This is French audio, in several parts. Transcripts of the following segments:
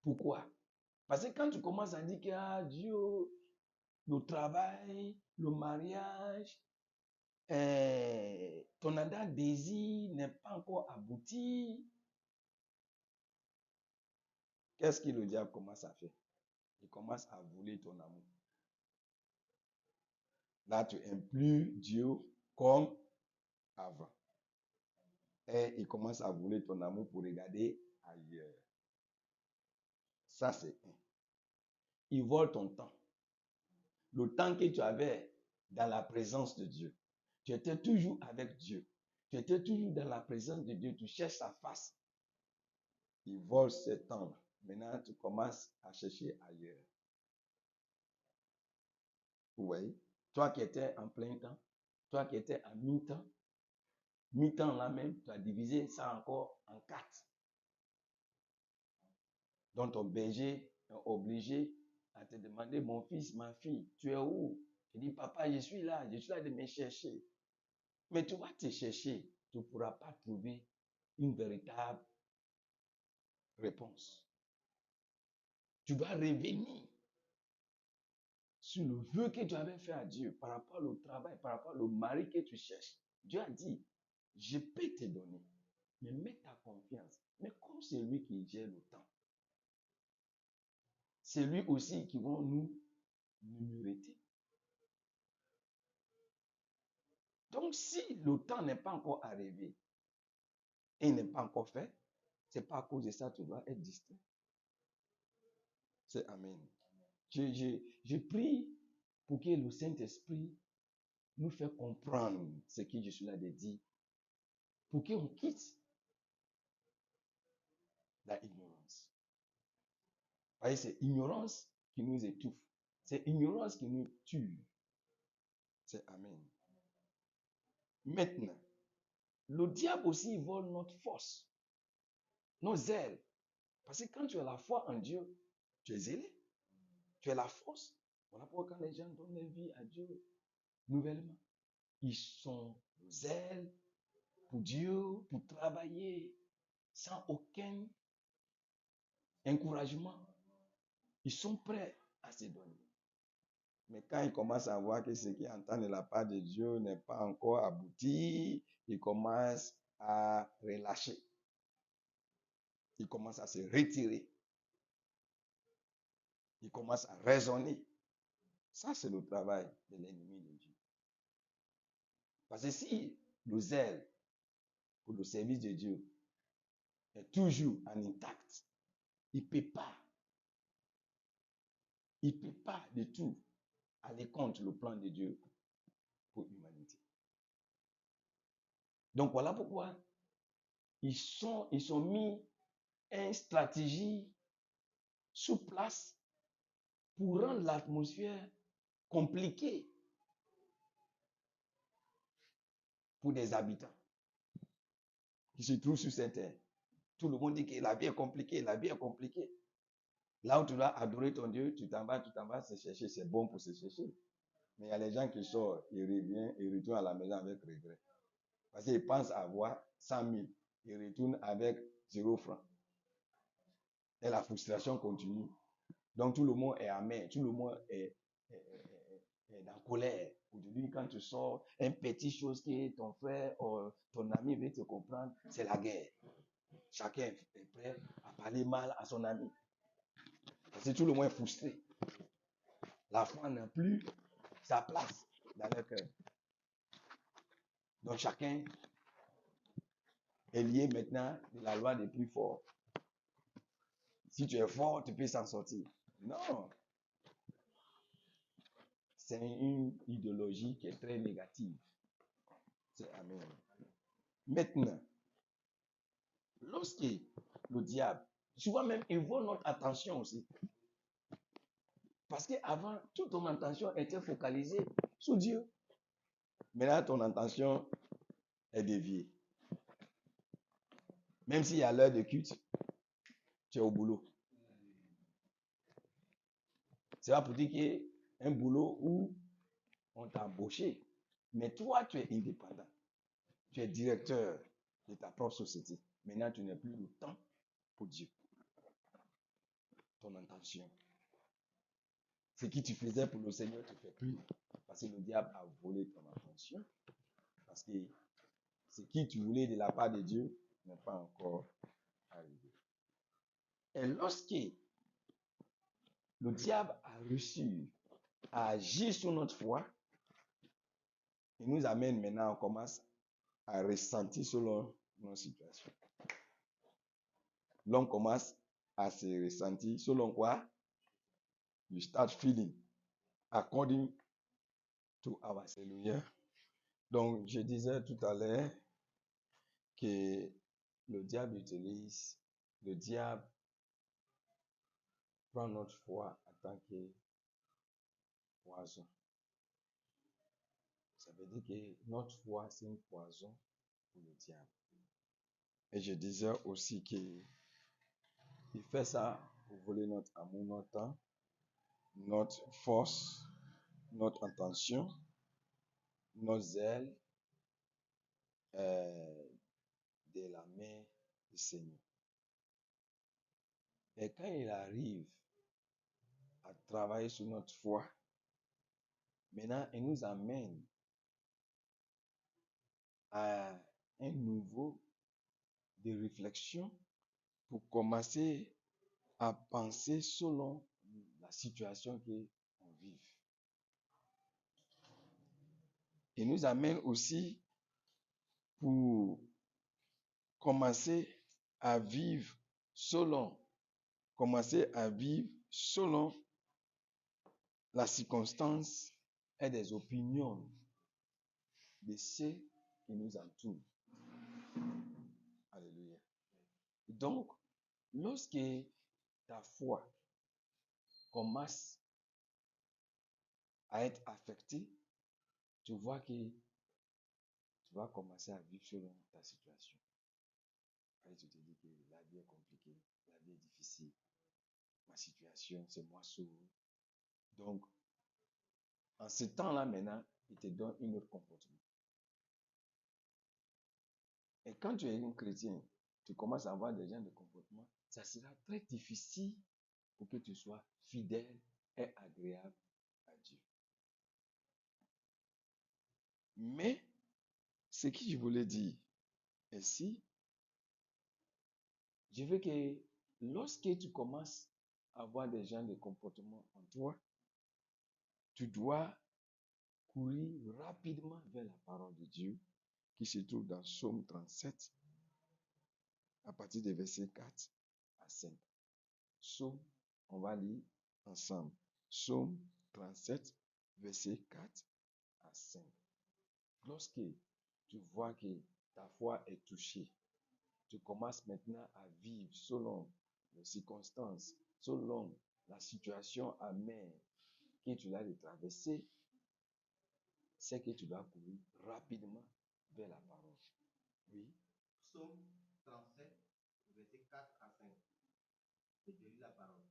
Pourquoi? Parce que quand tu commences à dire que Dieu, le travail, le mariage, ton ardent désir n'est pas encore abouti, qu'est-ce que le diable commence à faire? Il commence à voler ton amour. Là, tu n'aimes plus Dieu comme avant. Et il commence à voler ton amour pour regarder ailleurs. Ça, c'est un. Il vole ton temps. Le temps que tu avais dans la présence de Dieu. Tu étais toujours avec Dieu. Tu étais toujours dans la présence de Dieu. Tu cherches sa face. Il vole ce temps-là. Maintenant, tu commences à chercher ailleurs. Vous voyez? Toi qui étais en plein temps, toi qui étais à mi-temps, mi-temps là même, tu as divisé ça encore en 4. Donc ton berger est obligé à te demander, mon fils, ma fille, tu es où? Tu dis, papa, je suis là de me chercher. Mais tu vas te chercher, tu ne pourras pas trouver une véritable réponse. Tu dois revenir sur le vœu que tu avais fait à Dieu par rapport au travail, par rapport au mari que tu cherches. Dieu a dit, je peux te donner, mais mets ta confiance. Mais comme c'est lui qui gère le temps, c'est lui aussi qui va nous numéroter. Donc, si le temps n'est pas encore arrivé et n'est pas encore fait, c'est pas à cause de ça que tu dois être distrait. C'est Amen. Je prie pour que le Saint-Esprit nous fasse comprendre ce que je suis là de dire, pour qu'on quitte la ignorance. Vous voyez, c'est ignorance qui nous étouffe. C'est ignorance qui nous tue. C'est Amen. Maintenant, le diable aussi vole notre force, nos ailes. Parce que quand tu as la foi en Dieu, tu es zélé. Tu as la force. Voilà pourquoi quand les gens donnent leur vie à Dieu nouvellement, ils sont zèles pour Dieu, pour travailler sans aucun encouragement. Ils sont prêts à se donner. Mais quand ils commencent à voir que ce qu'ils entendent de la part de Dieu n'est pas encore abouti, ils commencent à relâcher. Ils commencent à se retirer. Ils commencent à raisonner. Ça, c'est le travail de l'ennemi de Dieu. Parce que si le zèle pour le service de Dieu est toujours en intact, il ne peut pas. Il ne peut pas du tout aller contre le plan de Dieu pour l'humanité. Donc voilà pourquoi ils sont mis une stratégie sous place pour rendre l'atmosphère compliquée pour des habitants qui se trouvent sur cette terre. Tout le monde dit que la vie est compliquée, la vie est compliquée. Là où tu dois adorer ton Dieu, tu t'en vas se chercher, c'est bon pour se chercher. Mais il y a les gens qui sortent, ils reviennent, ils retournent à la maison avec regret. Parce qu'ils pensent avoir 100 000, ils retournent avec 0 francs. Et la frustration continue. Donc tout le monde est amer, tout le monde est dans colère. Aujourd'hui, quand tu sors, une petite chose que ton frère ou ton ami veut te comprendre, c'est la guerre. Chacun est prêt à parler mal à son ami. Parce que tout le monde est frustré. La foi n'a plus sa place dans leur cœur. Donc chacun est lié maintenant de la loi des plus forts. Si tu es fort, tu peux s'en sortir. Non. C'est une idéologie qui est très négative. C'est Amen. Maintenant, lorsque le diable, souvent même, il vole notre attention aussi. Parce qu'avant, toute ton attention était focalisée sur Dieu. Maintenant, ton attention est déviée. Même s'il y a l'heure de culte, tu es au boulot. C'est pas pour dire qu'il y a un boulot où on t'a embauché. Mais toi, tu es indépendant. Tu es directeur de ta propre société. Maintenant, tu n'as plus le temps pour Dieu. ton intention. Ce que tu faisais pour le Seigneur, tu ne fais plus. Parce que le diable a volé ton attention. Parce que ce que tu voulais de la part de Dieu n'est pas encore arrivé. Et lorsque le diable a réussi à agir sur notre foi, il nous amène maintenant, on commence à ressentir selon nos situations. L'homme commence à se ressentir selon quoi? You start feeling according to our Hallelujah. Donc, je disais tout à l'heure que le diable prend notre foi en tant que poison. Ça veut dire que notre foi, c'est un poison pour le diable. Et je disais aussi qu'il fait ça pour voler notre amour, notre temps, notre force, notre intention, nos ailes de la main du Seigneur. Et quand il arrive à travailler sur notre foi, maintenant, il nous amène à un niveau de réflexion pour commencer à penser selon la situation qu'on vit. Il nous amène aussi pour commencer à vivre selon la circonstance et des opinions de ceux qui nous entourent. Alléluia. Donc, lorsque ta foi commence à être affectée, tu vois que tu vas commencer à vivre selon ta situation. Et tu te dis que la vie est compliquée, la vie est difficile, ma situation, c'est moi seul. Donc, en ce temps-là maintenant, il te donne un autre comportement. Et quand tu es un chrétien, tu commences à avoir des gens de comportement, ça sera très difficile pour que tu sois fidèle et agréable à Dieu. Mais, ce que je voulais dire ici, je veux que lorsque tu commences à avoir des gens de comportement en toi, tu dois courir rapidement vers la parole de Dieu qui se trouve dans Psaume 37 à partir des versets 4 à 5. Psaume, on va lire ensemble. Psaume 37, versets 4 à 5. Lorsque tu vois que ta foi est touchée, tu commences maintenant à vivre selon les circonstances, selon la situation amère que tu as de traverser, c'est que tu dois courir rapidement vers la parole. Oui. Psaume 37, versets 4 à 5. Et je lis la parole.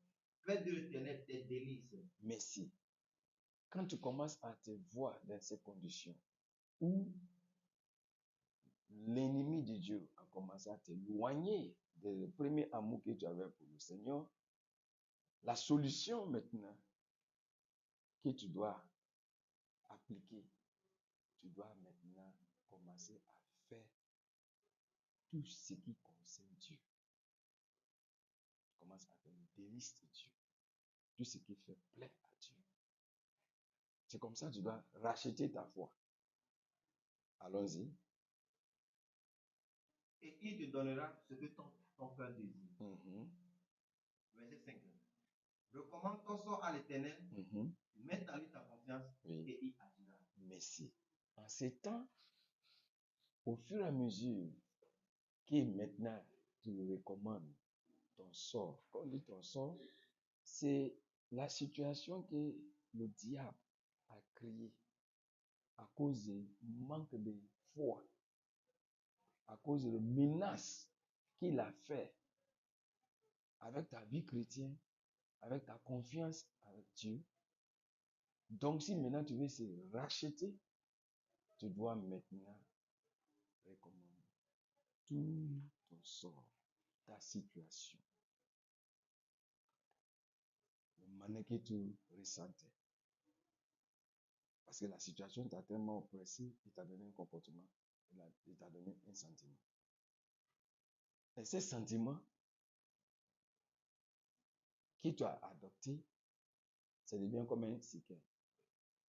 Fais de l'Éternel tes délices. Merci. Quand tu commences à te voir dans ces conditions où l'ennemi de Dieu a commencé à t'éloigner du premier amour que tu avais pour le Seigneur, la solution maintenant que tu dois appliquer, tu dois maintenant commencer à faire tout ce qui concerne Dieu. Tu commences à faire le délice de Dieu. Tout ce qui fait plaisir à Dieu. C'est comme ça que tu dois racheter ta foi. Allons-y. Et il te donnera ce que ton cœur désire. Verset 5. Recommande ton sort à l'Éternel. Mets en lui ta confiance et il agira. Merci. En ces temps, au fur et à mesure que maintenant tu recommandes ton sort, quand on dit ton sort, c'est la situation que le diable a créée à cause du manque de foi, à cause de la menace qu'il a fait avec ta vie chrétienne, avec ta confiance avec Dieu. Donc, si maintenant tu veux se racheter, tu dois maintenant recommander tout ton sort, ta situation. pendant que tu ressentais. Parce que la situation t'a tellement oppressé, il t'a donné un comportement, il t'a donné un sentiment. Et ce sentiment que tu as adopté, ça devient comme un séquel.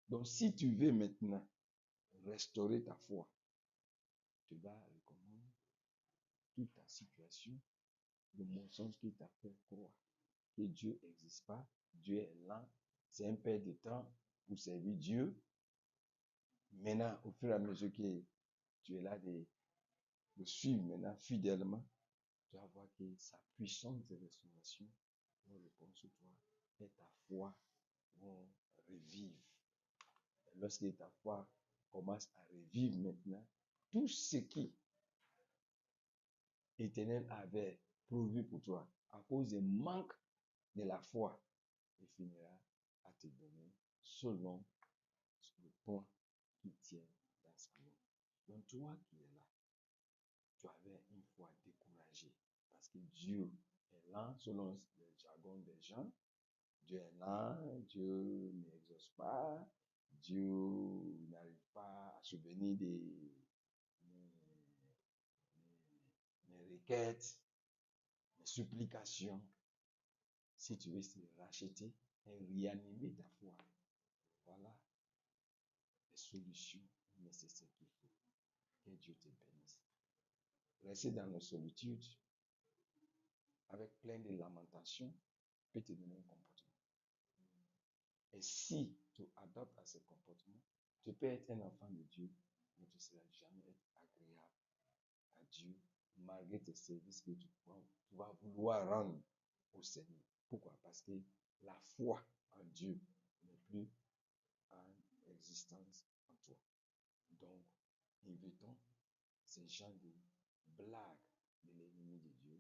Donc, si tu veux maintenant restaurer ta foi, tu vas recommander toute ta situation, le mensonge qui t'a fait croire que Dieu n'existe pas, Dieu est lent, c'est un père de temps pour servir Dieu. Maintenant, au fur et à mesure que tu es là de suivre maintenant fidèlement, tu vas voir que sa puissance de restauration va répondre sur toi et ta foi va revivre. Et lorsque ta foi commence à revivre maintenant, tout ce qui l'Éternel avait prévu pour toi, à cause du manque de la foi, il finira à te donner selon le point qui tient dans sa main. Donc toi qui es là, tu avais une foi découragée parce que Dieu est lent selon le jargon des gens. Dieu est lent, Dieu n'exauce pas, Dieu n'arrive pas à subvenir mes requêtes, mes supplications. Si tu veux se racheter et réanimer ta foi, voilà les solutions nécessaires qu'il faut. Que Dieu te bénisse. Rester dans la solitude avec plein de lamentations peut te donner un comportement. Et si tu adoptes à ce comportement, tu peux être un enfant de Dieu, mais tu ne seras jamais être agréable à Dieu, malgré tes services que tu vas vouloir rendre au Seigneur. Pourquoi? Parce que la foi en Dieu n'est plus en existence en toi. Donc, évitons ces gens de blagues de l'ennemi de Dieu,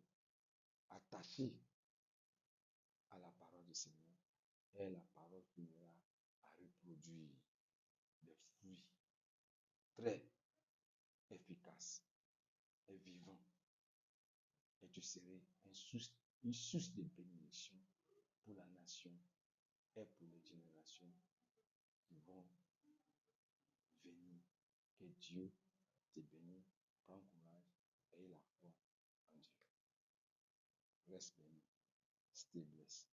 attachés à la parole du Seigneur, et la parole finira à reproduire des fruits très efficaces et vivants. Et tu serais une source de bénédiction pour la nation et pour les générations qui vont venir. Que Dieu te bénisse. Prends courage et la foi en Dieu. Reste béni. Stay blessed.